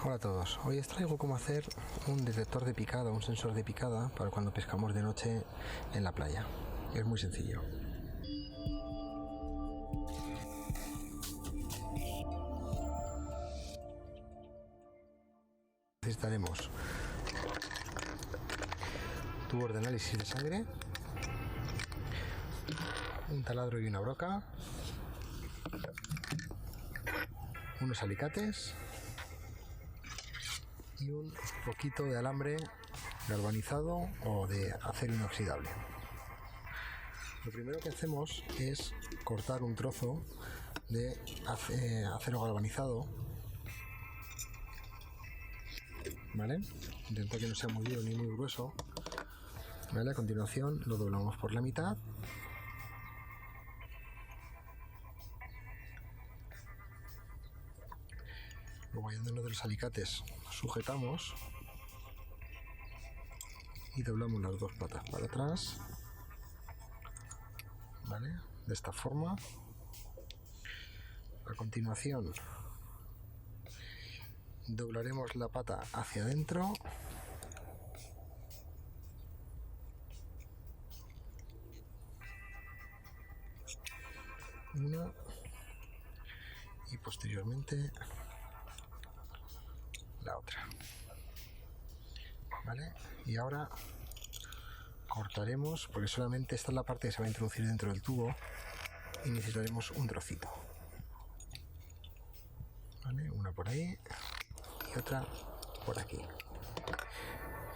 Hola a todos, hoy os traigo cómo hacer un detector de picada, un sensor de picada para cuando pescamos de noche en la playa. Es muy sencillo. Necesitaremos tubos de análisis de sangre, un taladro y una broca, unos alicates y un poquito de alambre galvanizado o de acero inoxidable. Lo primero que hacemos es cortar un trozo de acero galvanizado, ¿vale? Intenta que no sea muy duro ni muy grueso, ¿vale? A continuación lo doblamos por la mitad. Luego, ayudándonos de los alicates, sujetamos y doblamos las dos patas para atrás, ¿vale? De esta forma. A continuación doblaremos la pata hacia adentro, una, y posteriormente la otra, ¿vale? Y ahora cortaremos, porque solamente esta es la parte que se va a introducir dentro del tubo y necesitaremos un trocito, ¿vale? Una por ahí y otra por aquí.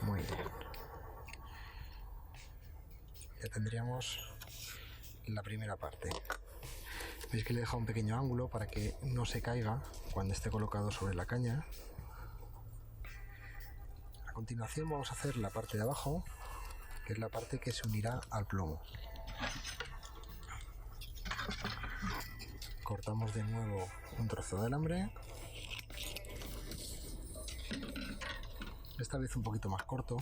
Muy bien, ya tendríamos la primera parte. Veis que le he dejado un pequeño ángulo para que no se caiga cuando esté colocado sobre la caña. A continuación vamos a hacer la parte de abajo, que es la parte que se unirá al plomo. Cortamos de nuevo un trozo de alambre, esta vez un poquito más corto.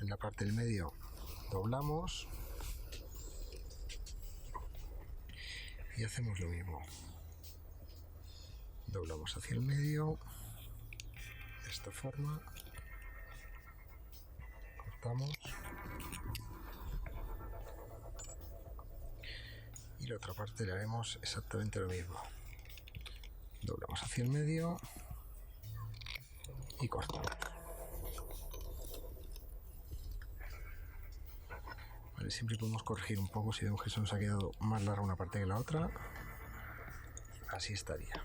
En la parte del medio doblamos y hacemos lo mismo. Doblamos hacia el medio, de esta forma, cortamos y la otra parte le haremos exactamente lo mismo. Doblamos hacia el medio y cortamos. Vale, siempre podemos corregir un poco si vemos que se nos ha quedado más larga una parte que la otra. Así estaría.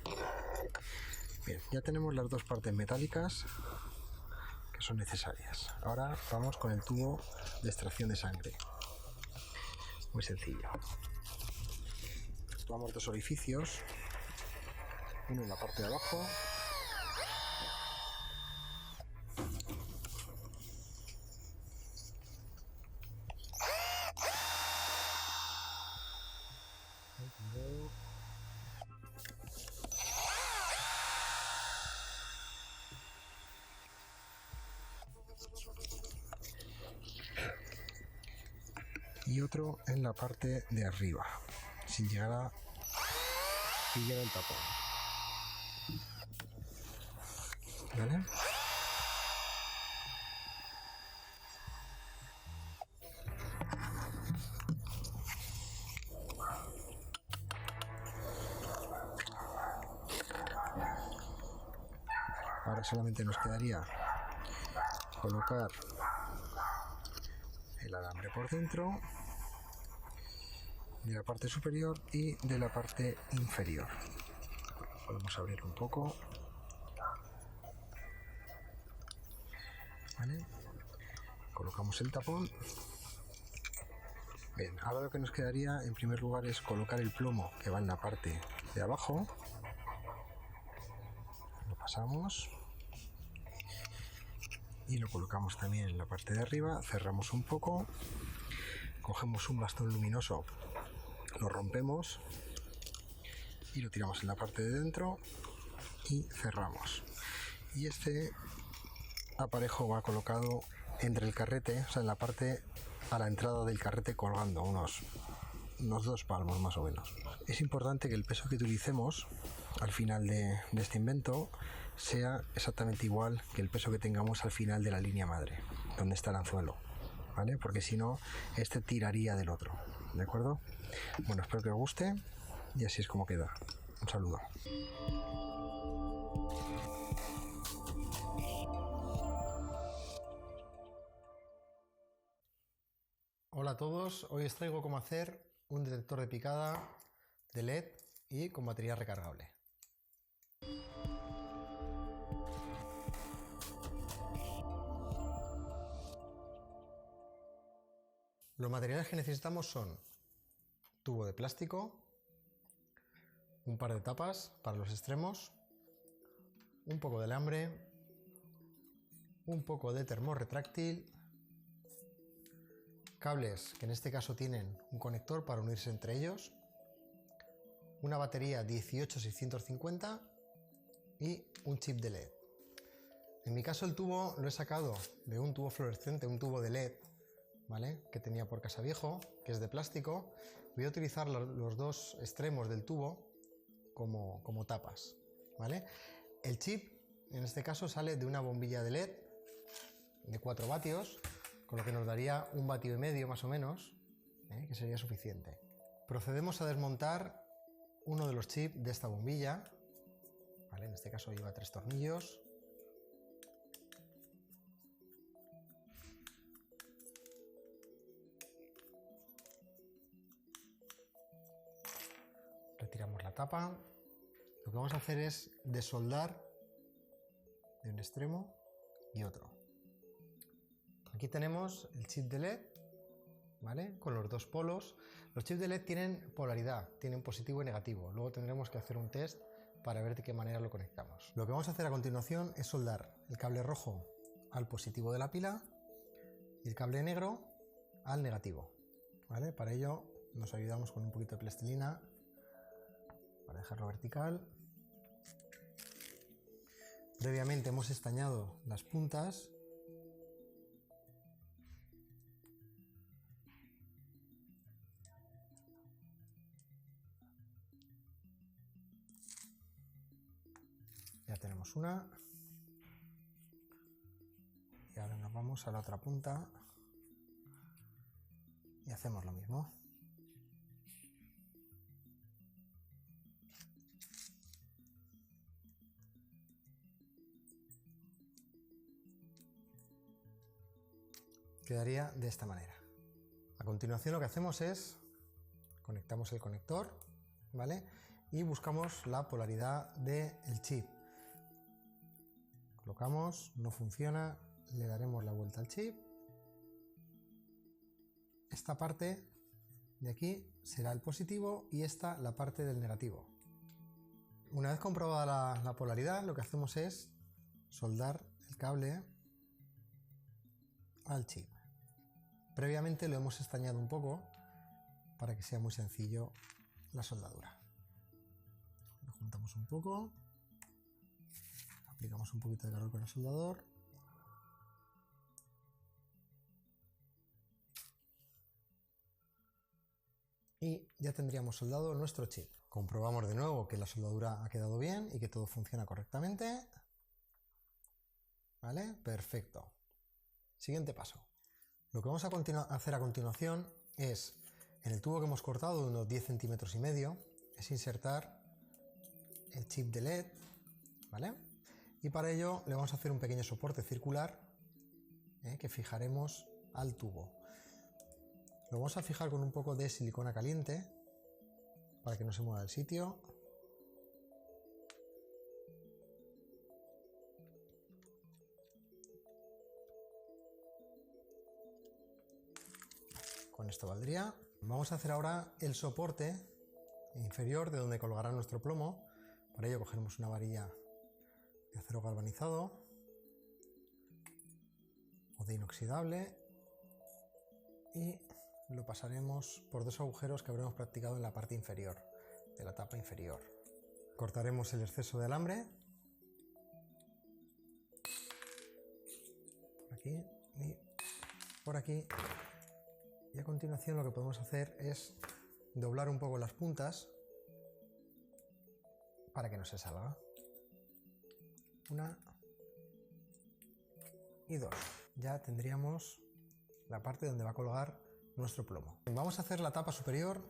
Bien, ya tenemos las dos partes metálicas que son necesarias. Ahora vamos con el tubo de extracción de sangre. Muy sencillo. Tomamos dos orificios, uno en la parte de abajo y otro en la parte de arriba, sin llegar a pillar el tapón, ¿vale? Ahora solamente nos quedaría colocar el alambre por dentro de la parte superior y de la parte inferior. Podemos abrirlo un poco, ¿vale? Colocamos el tapón. Bien, ahora lo que nos quedaría en primer lugar es colocar el plomo que va en la parte de abajo. Lo pasamos y lo colocamos también en la parte de arriba. Cerramos un poco, cogemos un bastón luminoso, lo rompemos y lo tiramos en la parte de dentro y cerramos. Y este aparejo va colocado entre el carrete, o sea, en la parte a la entrada del carrete, colgando unos 2 palmos más o menos. Es importante que el peso que utilicemos al final de este invento sea exactamente igual que el peso que tengamos al final de la línea madre, donde está el anzuelo, ¿vale? Porque si no, este tiraría del otro, ¿de acuerdo? Bueno, espero que os guste y así es como queda. Un saludo. Hola a todos, hoy os traigo cómo hacer un detector de picada de LED y con batería recargable. Los materiales que necesitamos son tubo de plástico, un par de tapas para los extremos, un poco de alambre, un poco de termor retráctil, cables que en este caso tienen un conector para unirse entre ellos, una batería 18650 y un chip de LED. En mi caso el tubo lo he sacado de un tubo fluorescente, un tubo de LED, ¿vale? Que tenía por casa viejo, que es de plástico. Voy a utilizar los dos extremos del tubo como tapas, ¿vale? El chip en este caso sale de una bombilla de LED de 4 vatios, con lo que nos daría 1,5 vatios más o menos, que sería suficiente. Procedemos a desmontar uno de los chips de esta bombilla, ¿vale? En este caso lleva 3 tornillos. Retiramos la tapa. Lo que vamos a hacer es desoldar de un extremo y otro. Aquí tenemos el chip de LED, ¿vale? Con los dos polos. Los chips de LED tienen polaridad, tienen positivo y negativo. Luego tendremos que hacer un test para ver de qué manera lo conectamos. Lo que vamos a hacer a continuación es soldar el cable rojo al positivo de la pila y el cable negro al negativo, ¿vale? Para ello nos ayudamos con un poquito de plastilina para dejarlo vertical. Previamente hemos estañado las puntas. Ya tenemos una. Y ahora nos vamos a la otra punta y hacemos lo mismo. Quedaría de esta manera. A continuación lo que hacemos es conectamos el conector, ¿vale? Y buscamos la polaridad del chip. Colocamos, no funciona, le daremos la vuelta al chip. Esta parte de aquí será el positivo y esta la parte del negativo. Una vez comprobada la polaridad, lo que hacemos es soldar el cable al chip. Previamente lo hemos estañado un poco para que sea muy sencillo la soldadura. Lo juntamos un poco, aplicamos un poquito de calor con el soldador y ya tendríamos soldado nuestro chip. Comprobamos de nuevo que la soldadura ha quedado bien y que todo funciona correctamente. ¿Vale? Perfecto. Siguiente paso. Lo que vamos a hacer a continuación es, en el tubo que hemos cortado de unos 10 centímetros y medio, es insertar el chip de LED, ¿vale? Y para ello le vamos a hacer un pequeño soporte circular que fijaremos al tubo. Lo vamos a fijar con un poco de silicona caliente para que no se mueva del sitio. Con esto valdría. Vamos a hacer ahora el soporte inferior de donde colgará nuestro plomo. Para ello cogeremos una varilla de acero galvanizado o de inoxidable y lo pasaremos por dos agujeros que habremos practicado en la parte inferior de la tapa inferior. Cortaremos el exceso de alambre por aquí y por aquí. Y a continuación lo que podemos hacer es doblar un poco las puntas para que no se salga. Una y dos. Ya tendríamos la parte donde va a colgar nuestro plomo. Vamos a hacer la tapa superior,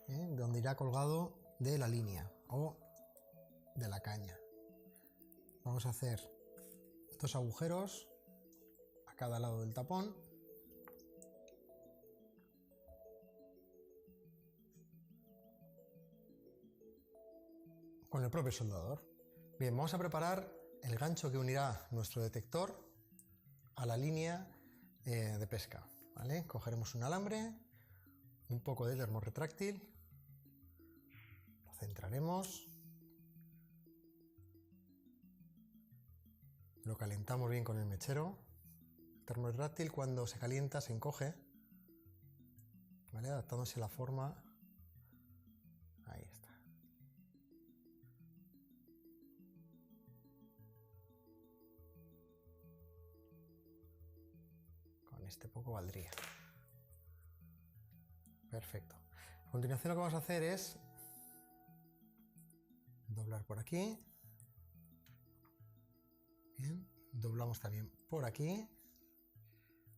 donde irá colgado de la línea o de la caña. Vamos a hacer 2 agujeros a cada lado del tapón. Con el propio soldador. Bien, vamos a preparar el gancho que unirá nuestro detector a la línea de pesca, ¿vale? Cogeremos un alambre, un poco de termorretráctil, lo centraremos, lo calentamos bien con el mechero. El termorretráctil, cuando se calienta, se encoge, ¿vale? Adaptándose a la forma. Ahí está. Con este poco valdría. Perfecto. A continuación lo que vamos a hacer es doblar por aquí. Bien. Doblamos también por aquí.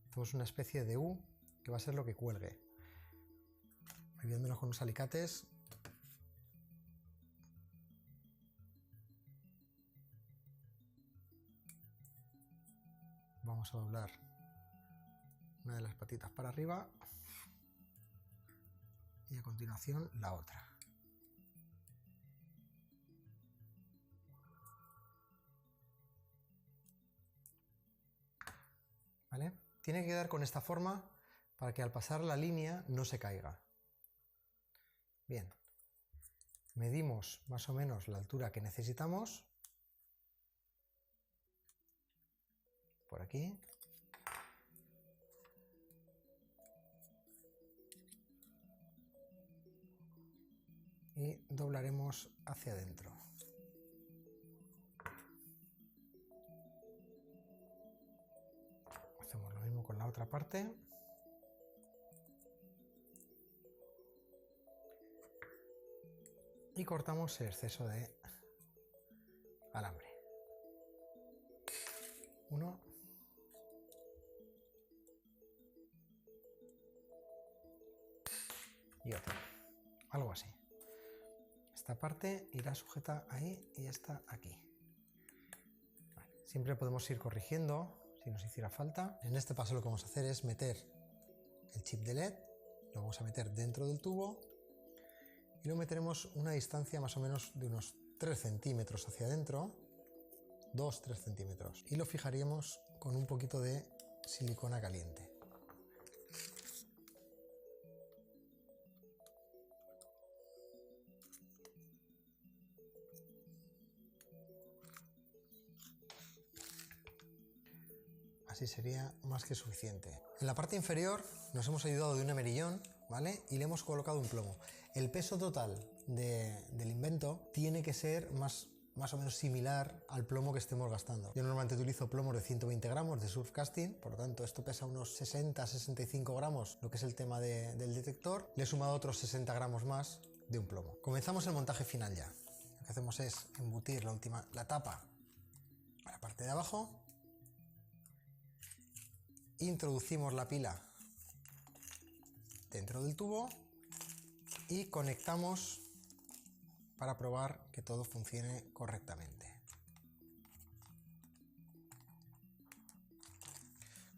Hacemos una especie de U que va a ser lo que cuelgue. Viéndonos con unos alicates. Vamos a doblar una de las patitas para arriba y a continuación la otra. ¿Vale? Tiene que quedar con esta forma para que al pasar la línea no se caiga. Bien, medimos más o menos la altura que necesitamos. Por aquí. Y doblaremos hacia adentro. Hacemos lo mismo con la otra parte. Y cortamos el exceso de alambre. Uno. Y otro. Algo así. Esta parte irá sujeta ahí y esta aquí. Vale. Siempre podemos ir corrigiendo si nos hiciera falta. En este paso lo que vamos a hacer es meter el chip de LED, lo vamos a meter dentro del tubo y lo meteremos una distancia más o menos de unos 3 centímetros hacia adentro, 2-3 centímetros, y lo fijaríamos con un poquito de silicona caliente. Así sería más que suficiente. En la parte inferior nos hemos ayudado de un emerillón, ¿vale? Y le hemos colocado un plomo. El peso total del invento tiene que ser más o menos similar al plomo que estemos gastando. Yo normalmente utilizo plomos de 120 gramos de surf casting, por lo tanto esto pesa unos 60-65 gramos, lo que es el tema del detector. Le he sumado otros 60 gramos más de un plomo. Comenzamos el montaje final ya. Lo que hacemos es embutir la tapa a la parte de abajo. Introducimos la pila dentro del tubo y conectamos para probar que todo funcione correctamente.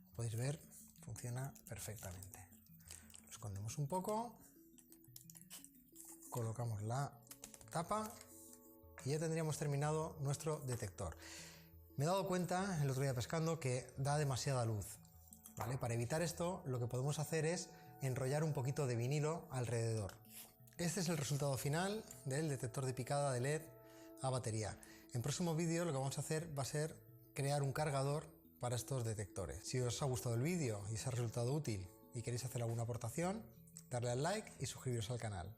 Como podéis ver, funciona perfectamente. Lo escondemos un poco, colocamos la tapa y ya tendríamos terminado nuestro detector. Me he dado cuenta el otro día pescando que da demasiada luz. ¿Vale? Para evitar esto, lo que podemos hacer es enrollar un poquito de vinilo alrededor. Este es el resultado final del detector de picada de LED a batería. En próximo vídeo lo que vamos a hacer va a ser crear un cargador para estos detectores. Si os ha gustado el vídeo y os ha resultado útil y queréis hacer alguna aportación, darle al like y suscribiros al canal.